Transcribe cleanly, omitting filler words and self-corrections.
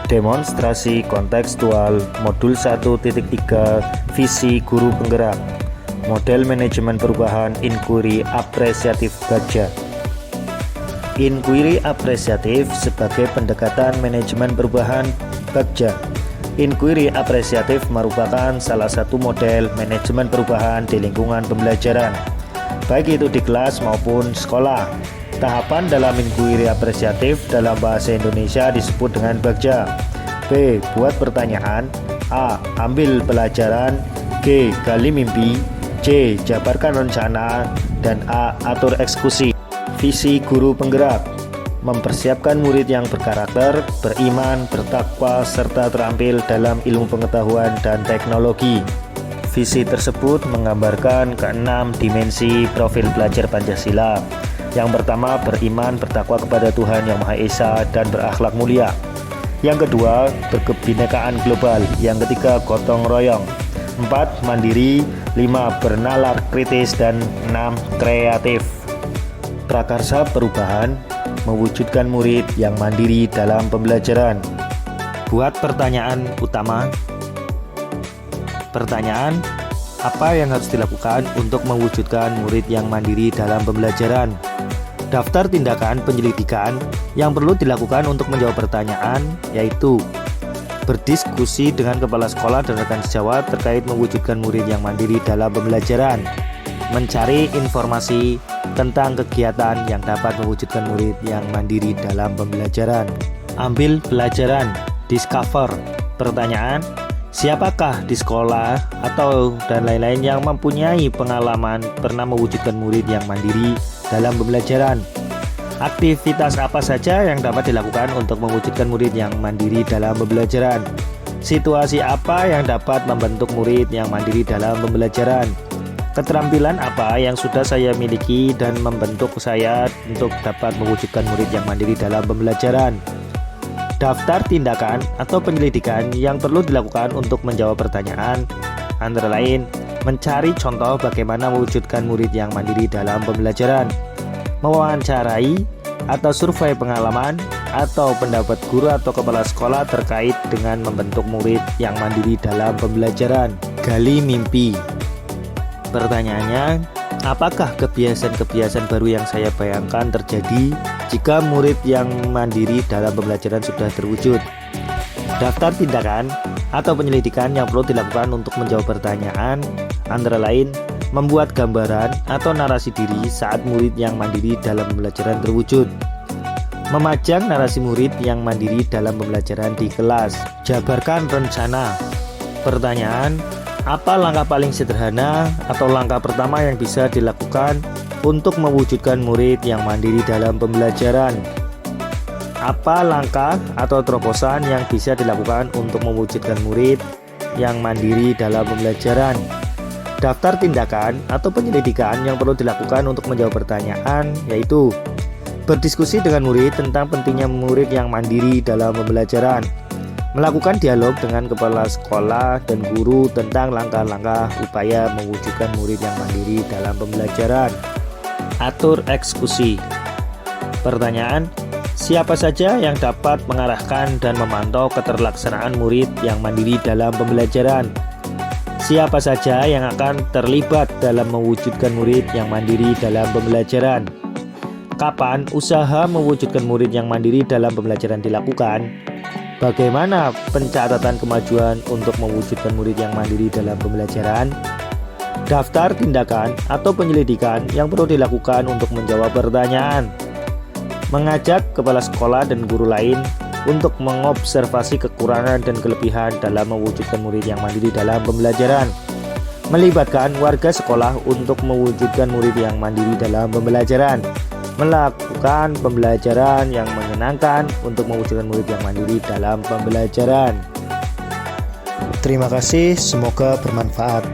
Demonstrasi kontekstual modul 1.3 visi guru penggerak model manajemen perubahan inquiry apresiatif Bagja. Inquiry apresiatif sebagai pendekatan manajemen perubahan Bagja. Inquiry apresiatif merupakan salah satu model manajemen perubahan di lingkungan pembelajaran, baik itu di kelas maupun sekolah. Tahapan dalam inquiry apresiatif dalam bahasa Indonesia disebut dengan Bagja. B. Buat pertanyaan. A. Ambil pelajaran. G. Gali mimpi. C. Jabarkan rencana. Dan A. Atur eksekusi. Visi guru penggerak: mempersiapkan murid yang berkarakter, beriman, bertakwa, serta terampil dalam ilmu pengetahuan dan teknologi. Visi tersebut menggambarkan keenam dimensi profil pelajar Pancasila. Yang pertama, beriman, bertakwa kepada Tuhan Yang Maha Esa dan berakhlak mulia. Yang kedua, berkebinekaan global. Yang ketiga, gotong royong. 4. Mandiri. 5. Bernalar kritis. Dan 6. Kreatif. Prakarsa perubahan: mewujudkan murid yang mandiri dalam pembelajaran. Buat pertanyaan utama. Pertanyaan: apa yang harus dilakukan untuk mewujudkan murid yang mandiri dalam pembelajaran? Daftar tindakan penyelidikan yang perlu dilakukan untuk menjawab pertanyaan, yaitu berdiskusi dengan kepala sekolah dan rekan sejawat terkait mewujudkan murid yang mandiri dalam pembelajaran, mencari informasi tentang kegiatan yang dapat mewujudkan murid yang mandiri dalam pembelajaran, ambil pelajaran, discover. Pertanyaan: siapakah di sekolah atau dan lain-lain yang mempunyai pengalaman pernah mewujudkan murid yang mandiri dalam pembelajaran? Aktivitas apa saja yang dapat dilakukan untuk mewujudkan murid yang mandiri dalam pembelajaran? Situasi apa yang dapat membentuk murid yang mandiri dalam pembelajaran? Keterampilan apa yang sudah saya miliki dan membentuk saya untuk dapat mewujudkan murid yang mandiri dalam pembelajaran? Daftar tindakan atau penyelidikan yang perlu dilakukan untuk menjawab pertanyaan, antara lain mencari contoh bagaimana mewujudkan murid yang mandiri dalam pembelajaran, mewawancarai atau survei pengalaman atau pendapat guru atau kepala sekolah terkait dengan membentuk murid yang mandiri dalam pembelajaran. Gali mimpi. Pertanyaannya, apakah kebiasaan-kebiasaan baru yang saya bayangkan terjadi jika murid yang mandiri dalam pembelajaran sudah terwujud? Daftar tindakan atau penyelidikan yang perlu dilakukan untuk menjawab pertanyaan, antara lain membuat gambaran atau narasi diri saat murid yang mandiri dalam pembelajaran terwujud, memajang narasi murid yang mandiri dalam pembelajaran di kelas, jabarkan rencana. Pertanyaan: apa langkah paling sederhana atau langkah pertama yang bisa dilakukan untuk mewujudkan murid yang mandiri dalam pembelajaran? Apa langkah atau terobosan yang bisa dilakukan untuk mewujudkan murid yang mandiri dalam pembelajaran? Daftar tindakan atau penyelidikan yang perlu dilakukan untuk menjawab pertanyaan, yaitu berdiskusi dengan murid tentang pentingnya murid yang mandiri dalam pembelajaran, melakukan dialog dengan kepala sekolah dan guru tentang langkah-langkah upaya mewujudkan murid yang mandiri dalam pembelajaran. Atur eksekusi. Pertanyaan: siapa saja yang dapat mengarahkan dan memantau keterlaksanaan murid yang mandiri dalam pembelajaran? Siapa saja yang akan terlibat dalam mewujudkan murid yang mandiri dalam pembelajaran? Kapan usaha mewujudkan murid yang mandiri dalam pembelajaran dilakukan? Bagaimana pencatatan kemajuan untuk mewujudkan murid yang mandiri dalam pembelajaran? Daftar tindakan atau penyelidikan yang perlu dilakukan untuk menjawab pertanyaan. Mengajak kepala sekolah dan guru lain untuk mengobservasi kekurangan dan kelebihan dalam mewujudkan murid yang mandiri dalam pembelajaran. Melibatkan warga sekolah untuk mewujudkan murid yang mandiri dalam pembelajaran. Melakukan pembelajaran yang menyenangkan untuk mewujudkan murid yang mandiri dalam pembelajaran. Terima kasih, semoga bermanfaat.